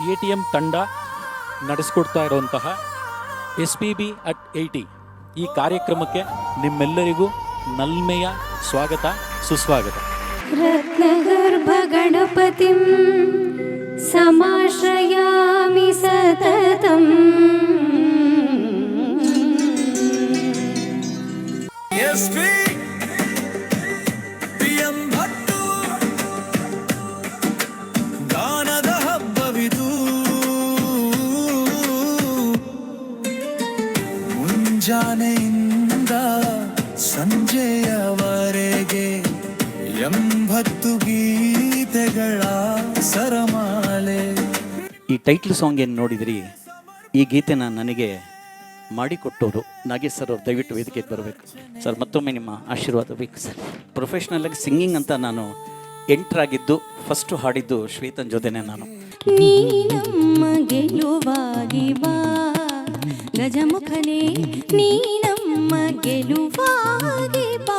ATM ತಂಡ ನಡೆಸಿಕೊಡ್ತಾ ಇರುವಂತಹ SPB at 80 ಈ ಕಾರ್ಯಕ್ರಮಕ್ಕೆ ನಿಮ್ಮೆಲ್ಲರಿಗೂ ನಲ್ಮೆಯ ಸ್ವಾಗತ ಸುಸ್ವಾಗತ. ರತ್ನಗರ್ಭ ಗಣಪತಿಂ ಸಮಾಶ್ರಯಾಮಿ ಸತತಂ. ಗಾನದ ಹಬ್ಬವಿದು ಮುಂಜಾನೆಯಿಂದ ಸಂಜೆಯವರೆಗೆ 80 ಗೀತೆಗಳ ಸರಮಾಲೆ. ಈ ಟೈಟ್ಲ್ ಸಾಂಗ್ ಏನು ನೋಡಿದ್ರಿ, ಈ ಗೀತೆನ ನನಗೆ ಮಾಡಿಕೊಟ್ಟವರು ನಾಗೇಶ್ ಸರ್ ಅವ್ರು. ದಯವಿಟ್ಟು ವೇದಿಕೆಗೆ ಬರಬೇಕು ಸರ್. ಮತ್ತೊಮ್ಮೆ ನಿಮ್ಮ ಆಶೀರ್ವಾದ ಬೇಕು ಸರ್. ಪ್ರೊಫೆಷ್ನಲಾಗಿ ಸಿಂಗಿಂಗ್ ಅಂತ ನಾನು ಎಂಟ್ರಾಗಿದ್ದು, ಫಸ್ಟು ಹಾಡಿದ್ದು ಶ್ವೇತನ್ ಜೊತೆನೆ ನಾನು. ನೀ ನಮ್ಮ ಗೆಲುವಾಗಿ ಬಾ ಗಜಮುಖನೇ, ನೀ ನಮ್ಮ ಗೆಲುವಾಗಿ ಬಾ.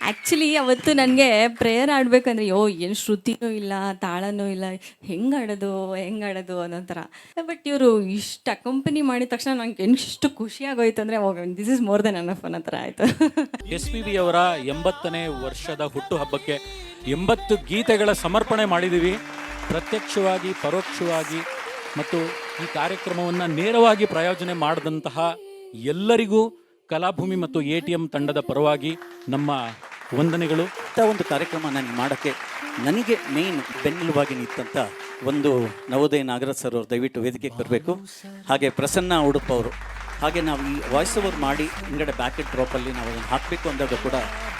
ಆ್ಯಕ್ಚುಲಿ ಅವತ್ತು ನನಗೆ ಪ್ರೇಯರ್ ಆಡಬೇಕಂದ್ರೆ ಏನು ಶ್ರುತಿನೂ ಇಲ್ಲ, ತಾಳನೂ ಇಲ್ಲ, ಹೆಂಗೆ ಆಡೋದು ಅನ್ನೋ ಥರ. ಬಟ್ ಇವರು ಇಷ್ಟು ಅಕಂಪನಿ ಮಾಡಿದ ತಕ್ಷಣ ನಂಗೆ ಎಷ್ಟು ಖುಷಿ ಆಗೋಯ್ತು ಅಂದರೆ, this is more than enough ಅನ್ನೋ ಥರ ಆಯಿತು. SPB ಅವರ 80ನೇ ವರ್ಷದ ಹುಟ್ಟುಹಬ್ಬಕ್ಕೆ 80 ಗೀತೆಗಳ ಸಮರ್ಪಣೆ ಮಾಡಿದ್ದೀವಿ. ಪ್ರತ್ಯಕ್ಷವಾಗಿ, ಪರೋಕ್ಷವಾಗಿ ಮತ್ತು ಈ ಕಾರ್ಯಕ್ರಮವನ್ನು ನೇರವಾಗಿ ಪ್ರಾಯೋಜನೆ ಮಾಡಿದಂತಹ ಎಲ್ಲರಿಗೂ ಕಲಾಭೂಮಿ ಮತ್ತು ATM ತಂಡದ ಪರವಾಗಿ ನಮ್ಮ ವಂದನೆಗಳು. ಇಂಥ ಒಂದು ಕಾರ್ಯಕ್ರಮ ನನಗೆ ಮಾಡೋಕ್ಕೆ ನನಗೆ ಮೇಯ್ನ್ ಬೆನ್ನೆಲುಬಾಗಿ ನಿಂತಂಥ ಒಂದು ನವೋದಯ ನಾಗರಾಜ್ ಸರ್ ಅವರು ದಯವಿಟ್ಟು ವೇದಿಕೆಗೆ ಬರಬೇಕು. ಹಾಗೆ ಪ್ರಸನ್ನ ಉಡುಪ ಅವರು. ಹಾಗೆ ನಾವು ಈ ವಾಯ್ಸ್ ಓವರ್ ಮಾಡಿ ಹಿಂಗಡೆ ಬ್ಯಾಕೆಟ್ ಡ್ರಾಪಲ್ಲಿ ನಾವು ಅದನ್ನು ಹಾಕಬೇಕು ಅಂದಾಗ ಕೂಡ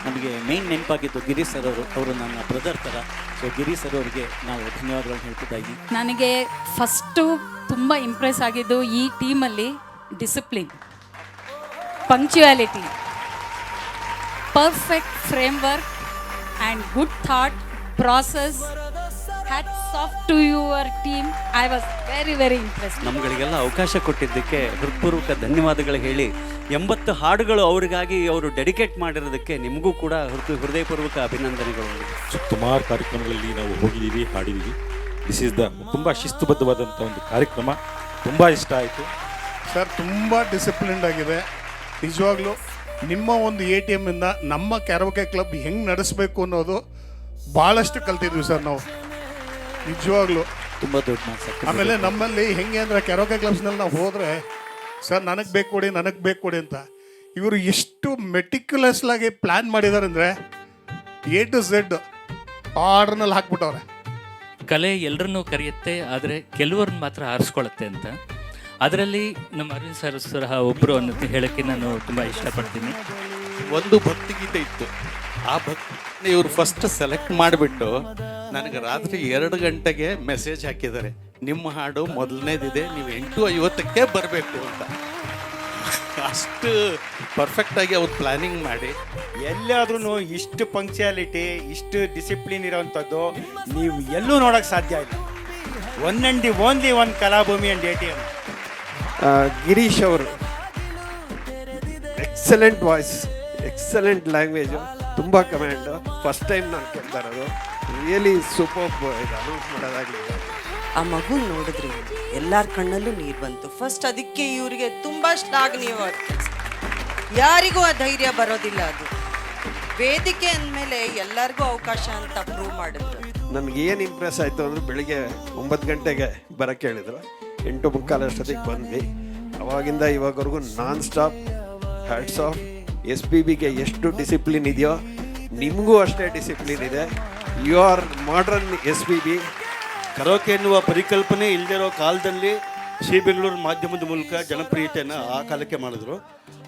ನಮಗೆ ಮೇಯ್ನ್ ನೆನಪಾಗಿದ್ದು ಗಿರೀಶ್ ಸರ್ ಅವರು ನನ್ನ ಬ್ರದರ್ ಥರ. ಸೊ ಗಿರೀಶ್ ಸರ್ ಅವರಿಗೆ ನಾವು ಧನ್ಯವಾದಗಳನ್ನು ಹೇಳ್ತಿದ್ದ ಇದ್ದೀವಿ. ನನಗೆ ಫಸ್ಟು ತುಂಬ ಇಂಪ್ರೆಸ್ ಆಗಿದ್ದು ಈ ಟೀಮಲ್ಲಿ discipline, punctuality, perfect framework and good thought process. Hats off to your team. I was very impressed. ನಮ್ಗಳಿಗೆಲ್ಲ ಅವಕಾಶ ಕೊಟ್ಟಿದ್ದಕ್ಕೆ ಹೃತ್ಪೂರ್ವಕ ಧನ್ಯವಾದಗಳು ಹೇಳಿ, 80 ಹಾಡುಗಳು ಅವರಿಗಾಗಿ ಅವರು ಡೆಡಿಕೇಟ್ ಮಾಡಿರೋದಕ್ಕೆ ನಿಮಗೂ ಕೂಡ ಹೃದಯಪೂರ್ವಕ ಅಭಿನಂದನೆಗಳು. ಸುಮಾರು ಕಾರ್ಯಕ್ರಮಗಳಲ್ಲಿ ನಾವು ಹೋಗಿದ್ದೀವಿ, ಹಾಡಿದ್ದೀವಿ. ದಿಸ್ ಈಸ್ ದ ತುಂಬ ಶಿಸ್ತುಬದ್ಧವಾದಂಥ ಒಂದು ಕಾರ್ಯಕ್ರಮ. ತುಂಬ ಇಷ್ಟ ಆಯಿತು ಸರ್. ತುಂಬ ಡಿಸಿಪ್ಲಿನ್ಡ್ ಆಗಿದೆ ನಿಜವಾಗ್ಲೂ. ನಿಮ್ಮ ಒಂದು ATM ಇಂದ ನಮ್ಮ ಕ್ಯಾರೋಕೆ ಕ್ಲಬ್ ಹೆಂಗೆ ನಡೆಸಬೇಕು ಅನ್ನೋದು ಭಾಳಷ್ಟು ಕಲ್ತಿದ್ವಿ ಸರ್ ನಾವು ನಿಜವಾಗ್ಲೂ. ತುಂಬ ದೊಡ್ಡ ಮಾತು. ಆಮೇಲೆ ನಮ್ಮಲ್ಲಿ ಹೆಂಗೆ ಅಂದರೆ ಕ್ಯಾರೋಕೆ ಕ್ಲಬ್ಸ್ನಲ್ಲಿ ನಾವು ಹೋದರೆ ಸರ್ ನನಗೆ ಬೇಕು ಕೊಡಿ ಅಂತ ಇವರು ಎಷ್ಟು ಮೆಟಿಕ್ಯುಲಸ್ಲಾಗಿ ಪ್ಲ್ಯಾನ್ ಮಾಡಿದ್ದಾರೆ ಅಂದರೆ A to Z ಆರ್ಡ್ರ್ನಲ್ಲಿ ಹಾಕ್ಬಿಟ್ಟವ್ರೆ. ಕಲೆ ಎಲ್ಲರನ್ನೂ ಕರೆಯುತ್ತೆ, ಆದರೆ ಕೆಲವ್ರನ್ನ ಮಾತ್ರ ಆರಿಸ್ಕೊಳ್ಳುತ್ತೆ ಅಂತ. ಅದರಲ್ಲಿ ನಮ್ಮ ಅರವಿಂದ್ ಸರ್ ಸಹ ಒಬ್ಬರು ಅನ್ನೋದು ಹೇಳೋಕ್ಕೆ ನಾನು ತುಂಬ ಇಷ್ಟಪಡ್ತೀನಿ. ಒಂದು ಭಕ್ತಿಗೀತೆ ಇತ್ತು, ಆ ಭಕ್ತಿ ಇವರು ಫಸ್ಟ್ ಸೆಲೆಕ್ಟ್ ಮಾಡಿಬಿಟ್ಟು ನನಗೆ ರಾತ್ರಿ 2 ಗಂಟೆಗೆ ಮೆಸೇಜ್ ಹಾಕಿದ್ದಾರೆ, ನಿಮ್ಮ ಹಾಡು ಮೊದಲನೇದಿದೆ, ನೀವು 8:50ಕ್ಕೆ ಬರಬೇಕು ಅಂತ. ಅಷ್ಟು ಪರ್ಫೆಕ್ಟಾಗಿ ಅವ್ರು ಪ್ಲ್ಯಾನಿಂಗ್ ಮಾಡಿ ಎಲ್ಲಾದ್ರೂ ಇಷ್ಟು ಪಂಕ್ಚುಯಾಲಿಟಿ, ಇಷ್ಟು ಡಿಸಿಪ್ಲಿನ್ ಇರೋವಂಥದ್ದು ನೀವು ಎಲ್ಲೂ ನೋಡೋಕ್ಕೆ ಸಾಧ್ಯ ಇಲ್ಲ. One and the only one Kalabhoomi and ATM. Girish ಅವರು ಎಕ್ಸಲೆಂಟ್ ವಾಯ್ಸ್, ಎಕ್ಸಲೆಂಟ್ ಲ್ಯಾಂಗ್ವೇಜು, ತುಂಬ ಕಮೆಂಡು. ಫಸ್ಟ್ ಟೈಮ್ ನಾನು ಕೇಳ್ತಾ ಇರೋದು. Really super. ಇದು ಅನೌನ್ಸ್ ಮಾಡೋದಾಗಲಿ, ಆ ಮಗು ನೋಡಿದ್ರಿ ಎಲ್ಲರ ಕಣ್ಣಲ್ಲೂ ನೀರು ಬಂತು. ಫಸ್ಟ್ ಅದಕ್ಕೆ ಇವರಿಗೆ ತುಂಬ ಶ್ಲಾಘನೀಯವಾದ ಕೆಲಸ. ಯಾರಿಗೂ ಆ ಧೈರ್ಯ ಬರೋದಿಲ್ಲ. ಅದು ವೇದಿಕೆ ಅಂದಮೇಲೆ ಎಲ್ಲರಿಗೂ ಅವಕಾಶ ಅಂತ ಪ್ರೂವ್ ಮಾಡಿದ್ರು. ನನಗೇನು ಇಂಪ್ರೆಸ್ ಆಯಿತು ಅಂದರೆ, ಬೆಳಿಗ್ಗೆ 9 ಗಂಟೆಗೆ ಬರೋಕ್ಕೆ ಹೇಳಿದ್ರು, 8:45 ಅಷ್ಟೊತ್ತಿಗೆ ಬಂದ್ವಿ. ಅವಾಗಿಂದ ಇವಾಗವರೆಗೂ ನಾನ್ ಸ್ಟಾಪ್ ಹ್ಯಾಟ್ಸ್ ಆಫ್. SPBಗೆ ಎಷ್ಟು ಡಿಸಿಪ್ಲಿನ್ ಇದೆಯೋ ನಿಮಗೂ ಅಷ್ಟೇ ಡಿಸಿಪ್ಲಿನ್ ಇದೆ. You are modern SPB. Karaoke ಎನ್ನುವ ಪರಿಕಲ್ಪನೆ ಇಲ್ಲದಿರೋ ಕಾಲದಲ್ಲಿ ಸಿ ಬೆಂಗಳೂರು ಮಾಧ್ಯಮದ ಮೂಲಕ ಜನಪ್ರಿಯತೆಯನ್ನು ಆ ಕಾಲಕ್ಕೆ ಮಾಡಿದ್ರು.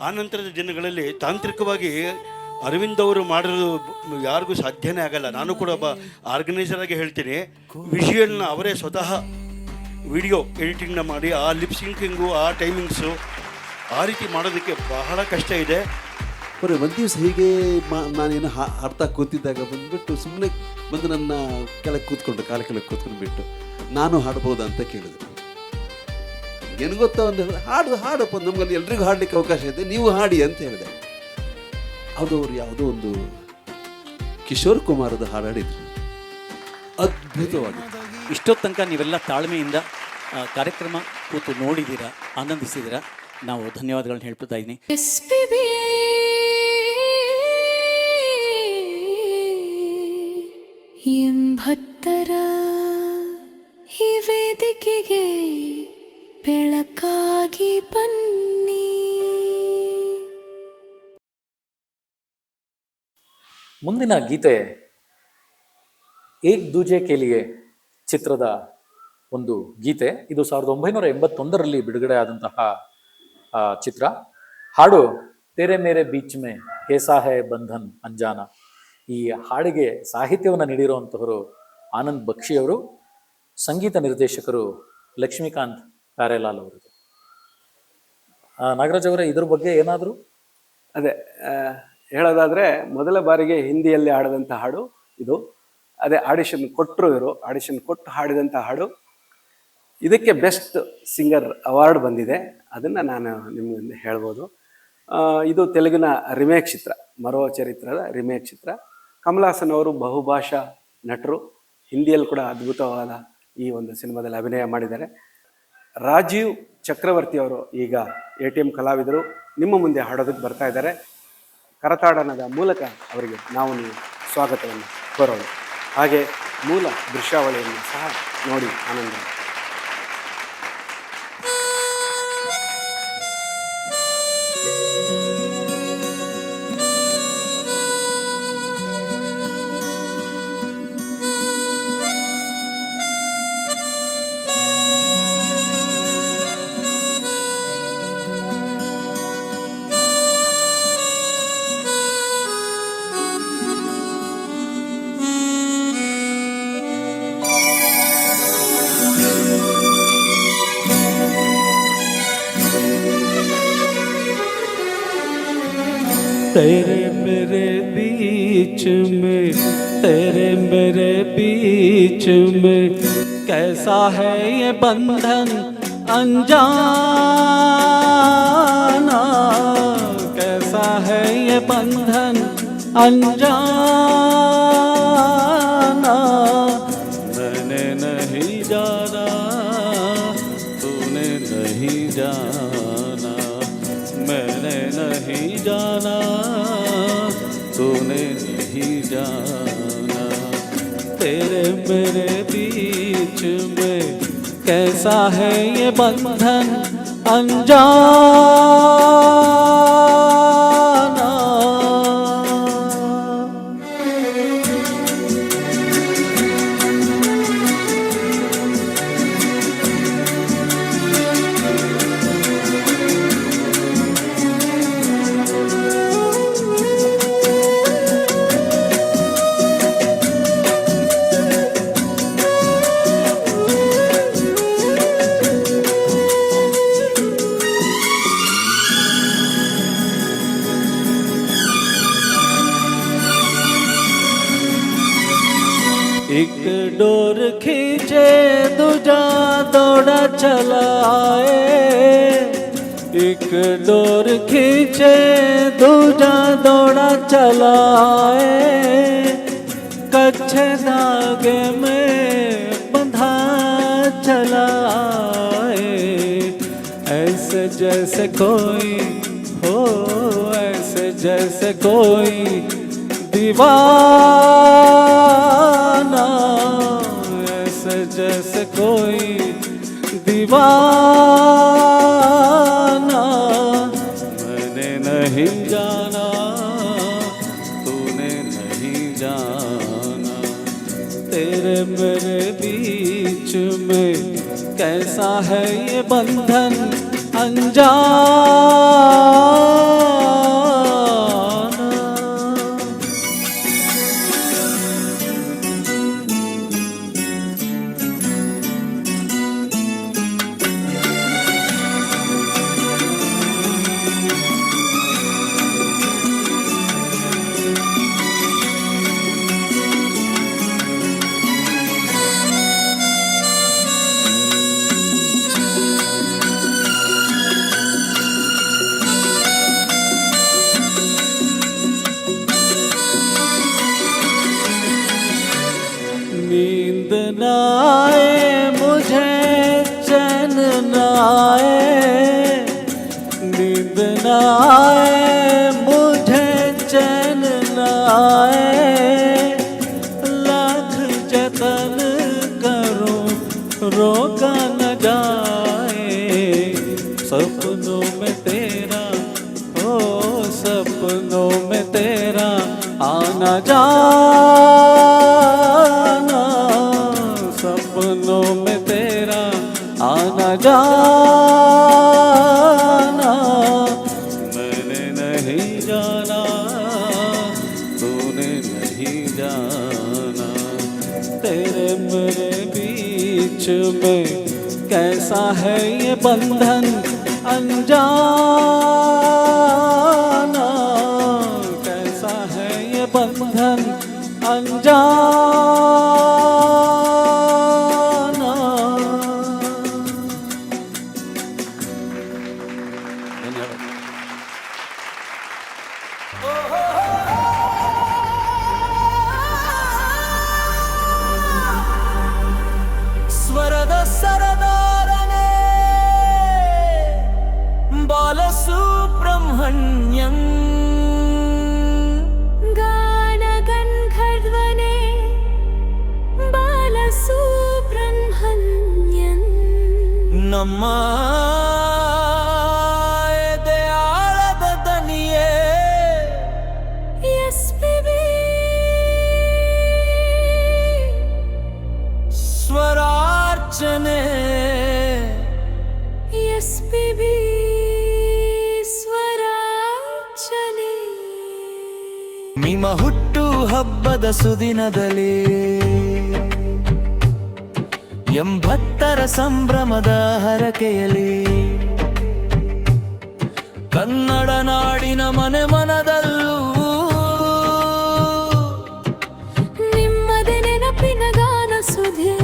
ಆ ನಂತರದ ದಿನಗಳಲ್ಲಿ ತಾಂತ್ರಿಕವಾಗಿ ಅರವಿಂದ್ ಅವರು ಮಾಡಿರೋದು ಯಾರಿಗೂ ಸಾಧ್ಯನೇ ಆಗಲ್ಲ. ನಾನು ಕೂಡ ಒಬ್ಬ ಆರ್ಗನೈಸರ್ ಆಗಿ ಹೇಳ್ತೀನಿ, ವಿಷುವಲ್ನ ಅವರೇ ಸ್ವತಃ ವಿಡಿಯೋ ಎಡಿಟಿಂಗ್ನ ಮಾಡಿ ಆ ಲಿಪ್ಸಿಂಕಿಂಗು, ಆ ಟೈಮಿಂಗ್ಸು, ಆ ರೀತಿ ಮಾಡೋದಕ್ಕೆ ಬಹಳ ಕಷ್ಟ ಇದೆ. ಬರೀ ಒಂದು ದಿವಸ ಹೀಗೆ ನಾನೇನು ಅರ್ಥ ಕೂತಿದ್ದಾಗ ಬಂದುಬಿಟ್ಟು ಸುಮ್ಮನೆ ಬಂದು ನನ್ನ ಕೆಳಗೆ ಕೂತ್ಕೊಂಡು ಕಾಲ ಕೆಳಗೆ ಕೂತ್ಕೊಂಡ್ಬಿಟ್ಟು ನಾನು ಹಾಡ್ಬೋದಾ ಅಂತ ಕೇಳಿದೆ. ಏನು ಗೊತ್ತಾ, ಒಂದು ಹಾಡಪ್ಪ, ನಮಗಲ್ಲಿ ಎಲ್ರಿಗೂ ಹಾಡಲಿಕ್ಕೆ ಅವಕಾಶ ಇದೆ, ನೀವು ಹಾಡಿ ಅಂತ ಹೇಳಿದೆ. ಅದು ಅವ್ರು ಯಾವುದೋ ಒಂದು ಕಿಶೋರ್ ಕುಮಾರದ ಹಾಡಾಡಿದ್ರು, ಅದ್ಭುತವಾಗಿತ್ತು. ಇಷ್ಟೊತ್ತು ತನಕ ನೀವೆಲ್ಲ ತಾಳ್ಮೆಯಿಂದ ಕಾರ್ಯಕ್ರಮ ಕೂತು ನೋಡಿದ್ದೀರಾ, ಆನಂದಿಸಿದ್ದೀರಾ. ನಾವು ಧನ್ಯವಾದಗಳನ್ನ ಹೇಳ್ತಾ ಇದ್ದೀನಿ. ಎಂಬತ್ತರ ಈ ವೇದಿಕೆಗೆ ಬೆಳಕಾಗಿ ಬನ್ನಿ. ಮುಂದಿನ ಗೀತೆ ಏಕ್ ದೂಜೆ ಕೇಲಿಯೇ ಚಿತ್ರದ ಒಂದು ಗೀತೆ. ಇದು 1981ರಲ್ಲಿ ಬಿಡುಗಡೆ ಆದಂತಹ ಚಿತ್ರ. ಹಾಡು ತೇರೆ ಮೇರೆ ಬೀಚ್ ಮೇ ಕೇಸಾ ಹೈ ಬಂಧನ್ ಅಂಜಾನ. ಈ ಹಾಡಿಗೆ ಸಾಹಿತ್ಯವನ್ನು ನೀಡಿರುವಂತಹವರು ಆನಂದ್ ಬಕ್ಷಿಯವರು, ಸಂಗೀತ ನಿರ್ದೇಶಕರು ಲಕ್ಷ್ಮೀಕಾಂತ್ ಪ್ಯಾರೇಲಾಲ್ ಅವರದು. ನಾಗರಾಜ್ ಅವರೇ, ಇದ್ರ ಬಗ್ಗೆ ಏನಾದರೂ? ಅದೇ ಹೇಳೋದಾದರೆ, ಮೊದಲ ಬಾರಿಗೆ ಹಿಂದಿಯಲ್ಲಿ ಹಾಡಿದಂಥ ಹಾಡು ಇದು. ಅದೇ ಆಡಿಷನ್ ಕೊಟ್ಟರು, ಇವರು ಆಡಿಷನ್ ಕೊಟ್ಟು ಹಾಡಿದಂಥ ಹಾಡು. ಇದಕ್ಕೆ ಬೆಸ್ಟ್ ಸಿಂಗರ್ ಅವಾರ್ಡ್ ಬಂದಿದೆ. ಅದನ್ನು ನಾನು ನಿಮಗೆ ಹೇಳ್ಬೋದು. ಇದು ತೆಲುಗಿನ ರಿಮೇಕ್ ಚಿತ್ರ, ಮರೋ ಚರಿತ್ರದ ರಿಮೇಕ್ ಚಿತ್ರ. ಕಮಲ್ ಹಾಸನ್ ಅವರು ಬಹುಭಾಷಾ ನಟರು, ಹಿಂದಿಯಲ್ಲಿ ಕೂಡ ಅದ್ಭುತವಾದ ಈ ಒಂದು ಸಿನಿಮಾದಲ್ಲಿ ಅಭಿನಯ ಮಾಡಿದ್ದಾರೆ. ರಾಜೀವ್ ಚಕ್ರವರ್ತಿ ಅವರು ಈಗ ATM ಕಲಾವಿದರು ನಿಮ್ಮ ಮುಂದೆ ಹಾಡೋದಕ್ಕೆ ಬರ್ತಾ ಇದ್ದಾರೆ. ಕರತಾಡನದ ಮೂಲಕ ಅವರಿಗೆ ನಾವು ನೀವು ಸ್ವಾಗತವನ್ನು ಕೋರೋಣ. ಹಾಗೆ ಮೂಲ ದೃಶ್ಯಾವಳಿಯನ್ನು ಸಹ ನೋಡಿ ಆನಂದ. तेरे मेरे बीच में, तेरे मेरे बीच में कैसा है ये बंधन अनजाना, कैसा है ये बंधन अनजाना। मैंने नहीं जाना, तूने नहीं जाना, मैंने नहीं जाना, तूने नहीं जाना। तेरे मेरे बीच में कैसा है ये बंधन अनजाना। एक डोर खींचे दूजा दौड़ा चला आए, एक डोर खींचे दूजा दौड़ा चला आए। कच्चे धागे में बंधा चला आए, ऐसे जैसे कोई हो, ऐसे जैसे कोई दीवाना, ऐसे जैसे कोई दीवाना। मैंने नहीं जाना, तूने नहीं जाना। तेरे मेरे बीच में कैसा है ये बंधन अनजाना। नींद न आए मुझे चैन न आए, नींद न आए मुझे चैन न आए, लाख जतन करूं रोका न जाए, सपनों में तेरा हो सपनों में तेरा आना जाना, सपनों में तेरा आना जाना, मैंने नहीं जाना तूने नहीं जाना, तेरे मेरे बीच में कैसा है ये बंधन अनजाना, कैसा है ये बंधन अनजाना। धन्यवाद। ಸ್ವರದ ಸರದಾರನೇ ಬಾಲಸುಬ್ರಹ್ಮಣ್ಯಂ, गानगन्धर्वने बालसुब्रह्मण्यं, ನಮ್ಮ ಎದೆಯಾಳದ ದನಿಯೇ SPB ಸ್ವರಾರ್ಚನೆ, SPB ಸ್ವರಾರ್ಚನೆ. ನಿಮ್ಮ ಹುಟ್ಟು ಹಬ್ಬದ ಸುದಿನದಲ್ಲಿ 80ರ ಸಂಭ್ರಮದ ಹರಕೆಯಲ್ಲಿ, ಕನ್ನಡ ನಾಡಿನ ಮನೆ ಮನದಲ್ಲೂ ನಿಮ್ಮದೇ ನೆನಪಿನ ಗಾನ ಸುಧೆ,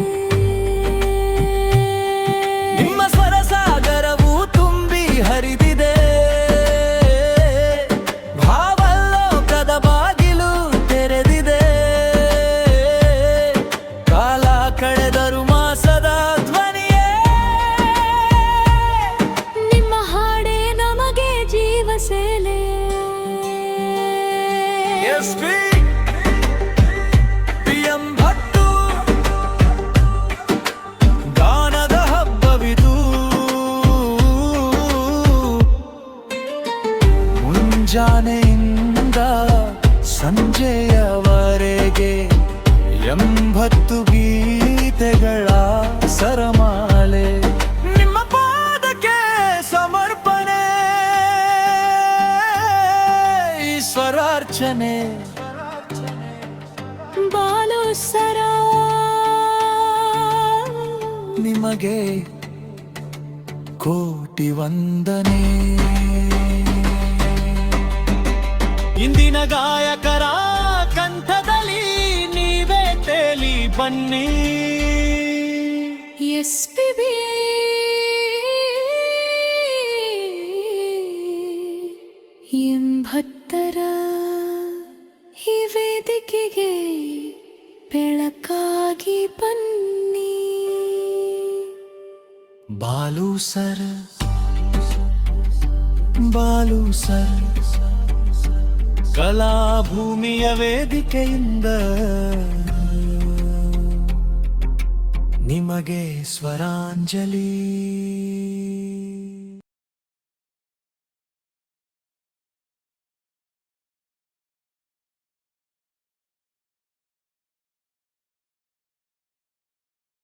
ನಿಮ್ಮ ಸ್ವರ ಸಾಗರವು ತುಂಬಿ ಹರಿದಿದೆ, ಭಾವಲೋಕದ ಬಾಗಿಲು ತೆರೆದಿದೆ, ಕಾಲ ಕಳೆದರು ಮಾಸದ ಧ್ವನಿಯೇ, ನಿಮ್ಮ ಹಾಡೇ ನಮಗೆ ಜೀವ ಸೇಲೆ. PM ಭಟ್ಟು ಗಾನದ ಹಬ್ಬವಿದು, ಮುಂಜಾನೆಯಿಂದ ಸಂಜೆಯವರೆಗೆ 80 ಗೀತೆಗಳ ಸರಮಾಲೆ, ನಿಮ್ಮ ಪಾದಕ್ಕೆ ಸಮರ್ಪಣೆ ಈಶ್ವರಾರ್ಚನೆ, ಬಾಲು ಸರ ನಿಮಗೆ ಕೋಟಿ ವಂದನೆ. ಇಂದಿನ ಗಾಯಕರ ಕಂಠದಲ್ಲಿ ನೀವೇ ತೇಲಿ ಬನ್ನಿ, SPB ಎಂಬತ್ತರ ಈ ವೇದಿಕೆಗೆ ಬೆಳಕಾಗಿ ಬನ್ನಿ. ಬಾಲು ಸರ್ ಬಾಲು ಸರ್ ಕಲಾಭೂಮಿಯ ವೇದಿಕೆಯಿಂದ ನಿಮಗೆ ಸ್ವರಾಂಜಲಿ.